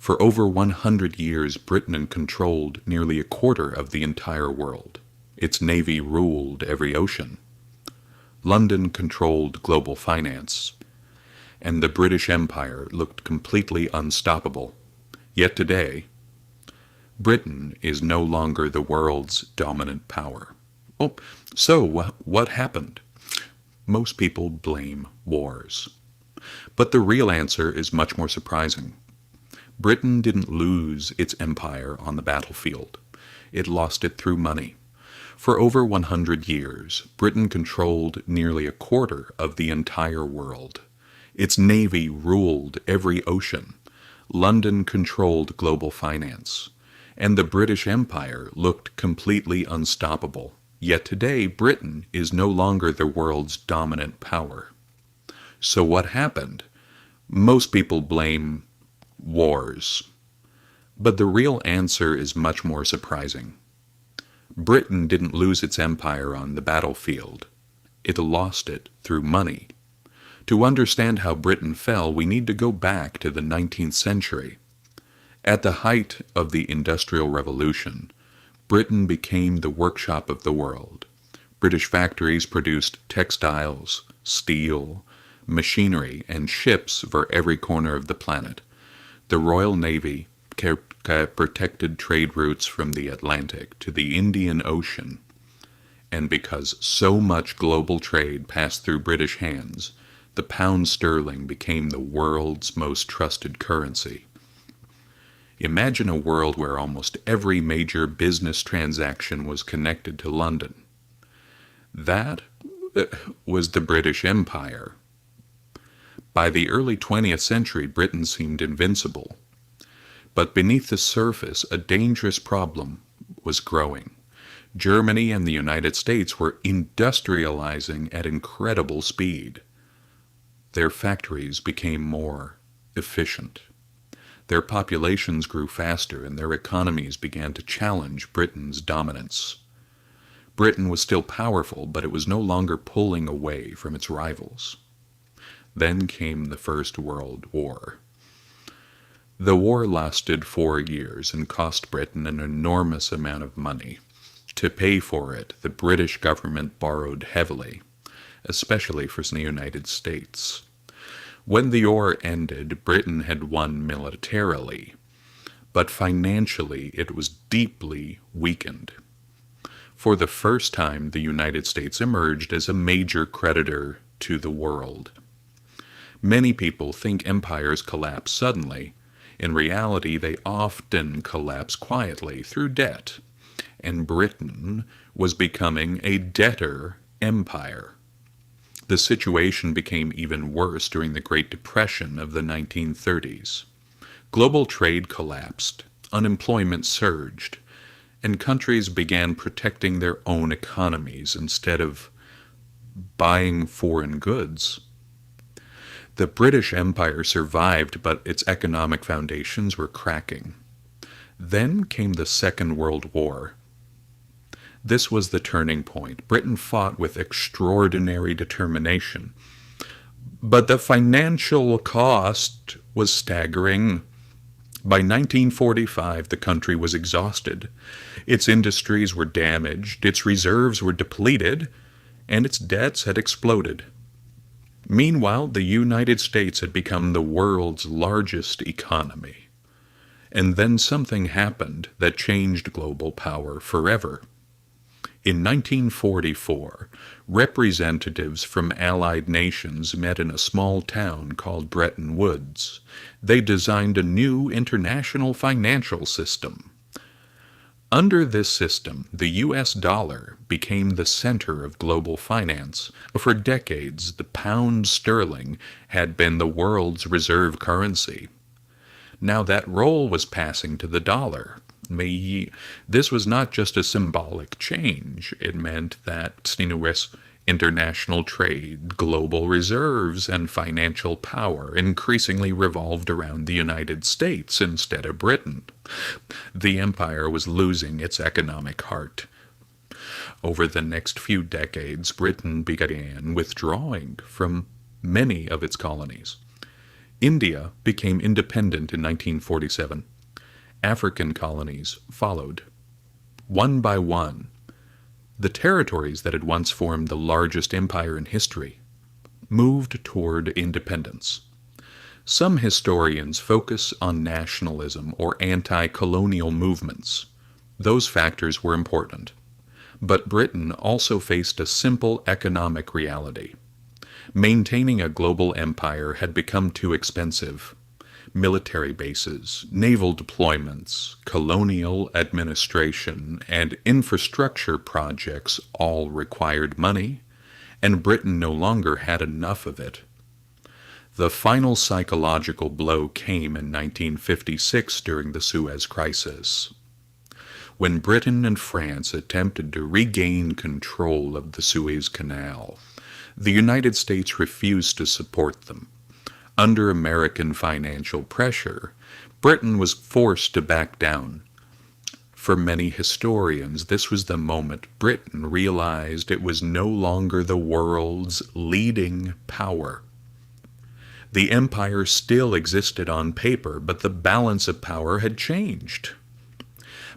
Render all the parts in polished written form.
For over 100 years, Britain controlled nearly a quarter of the entire world. Its navy ruled every ocean. London controlled global finance, and the British Empire looked completely unstoppable. Yet today, Britain is no longer the world's dominant power. Well, so what happened? Most people blame wars. But the real answer is much more surprising. Britain didn't lose its empire on the battlefield. It lost it through money. For over 100 years, Britain controlled nearly a quarter of the entire world. Its navy ruled every ocean. London controlled global finance. And the British Empire looked completely unstoppable. Yet today, Britain is no longer the world's dominant power. So what happened? Most people blame wars. But the real answer is much more surprising. Britain didn't lose its empire on the battlefield. It lost it through money. To understand how Britain fell, we need to go back to the 19th century. At the height of the Industrial Revolution, Britain became the workshop of the world. British factories produced textiles, steel, machinery, and ships for every corner of the planet. The Royal Navy protected trade routes from the Atlantic to the Indian Ocean, and because so much global trade passed through British hands, the pound sterling became the world's most trusted currency. Imagine a world where almost every major business transaction was connected to London. That was the British Empire. By the early 20th century, Britain seemed invincible. But beneath the surface, a dangerous problem was growing. Germany and the United States were industrializing at incredible speed. Their factories became more efficient. Their populations grew faster, and their economies began to challenge Britain's dominance. Britain was still powerful, but it was no longer pulling away from its rivals. Then came the First World War. The war lasted 4 years and cost Britain an enormous amount of money. To pay for it, the British government borrowed heavily, especially from the United States. When the war ended, Britain had won militarily, but financially it was deeply weakened. For the first time, the United States emerged as a major creditor to the world. Many people think empires collapse suddenly. In reality, they often collapse quietly through debt, and Britain was becoming a debtor empire. The situation became even worse during the Great Depression of the 1930s. Global trade collapsed, unemployment surged, and countries began protecting their own economies instead of buying foreign goods. The British Empire survived, but its economic foundations were cracking. Then came the Second World War. This was the turning point. Britain fought with extraordinary determination. But the financial cost was staggering. By 1945, the country was exhausted. Its industries were damaged, its reserves were depleted, and its debts had exploded. Meanwhile, the United States had become the world's largest economy. And then something happened that changed global power forever. In 1944, representatives from Allied nations met in a small town called Bretton Woods. They designed a new international financial system. Under this system, the U.S. dollar became the center of global finance. For decades, the pound sterling had been the world's reserve currency. Now that role was passing to the dollar. This was not just a symbolic change. It meant that international trade, global reserves, and financial power increasingly revolved around the United States instead of Britain. The empire was losing its economic heart. Over the next few decades, Britain began withdrawing from many of its colonies. India became independent in 1947. African colonies followed. One by one, the territories that had once formed the largest empire in history moved toward independence. Some historians focus on nationalism or anti-colonial movements. Those factors were important. But Britain also faced a simple economic reality. Maintaining a global empire had become too expensive. Military bases, naval deployments, colonial administration, and infrastructure projects all required money, and Britain no longer had enough of it. The final psychological blow came in 1956 during the Suez Crisis, when Britain and France attempted to regain control of the Suez Canal. The United States refused to support them. Under American financial pressure, Britain was forced to back down. For many historians, this was the moment Britain realized it was no longer the world's leading power. The empire still existed on paper, but the balance of power had changed.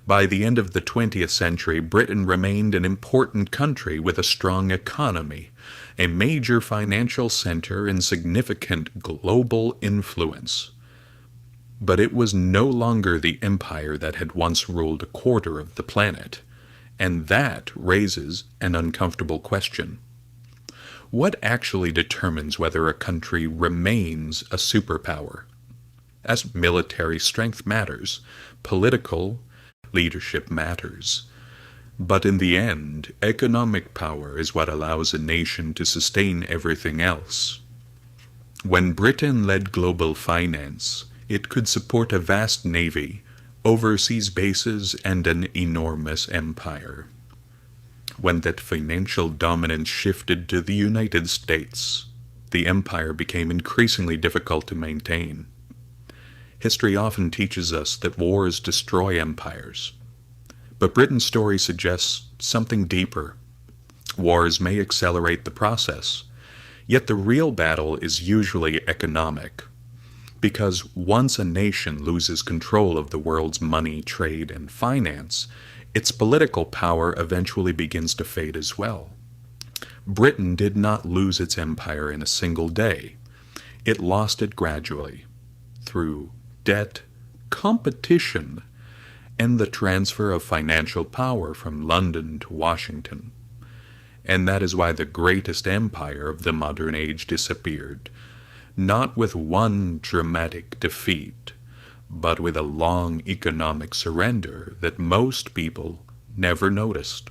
By the end of the 20th century, Britain remained an important country with a strong economy, a major financial center, and significant global influence. But it was no longer the empire that had once ruled a quarter of the planet, and that raises an uncomfortable question. What actually determines whether a country remains a superpower? As military strength matters, political leadership matters. But in the end, economic power is what allows a nation to sustain everything else. When Britain led global finance, it could support a vast navy, overseas bases, and an enormous empire. When that financial dominance shifted to the United States, the empire became increasingly difficult to maintain. History often teaches us that wars destroy empires. But Britain's story suggests something deeper. Wars may accelerate the process, yet the real battle is usually economic. Because once a nation loses control of the world's money, trade, and finance, its political power eventually begins to fade as well. Britain did not lose its empire in a single day. It lost it gradually, through debt, competition, and the transfer of financial power from London to Washington. And that is why the greatest empire of the modern age disappeared, not with one dramatic defeat, but with a long economic surrender that most people never noticed.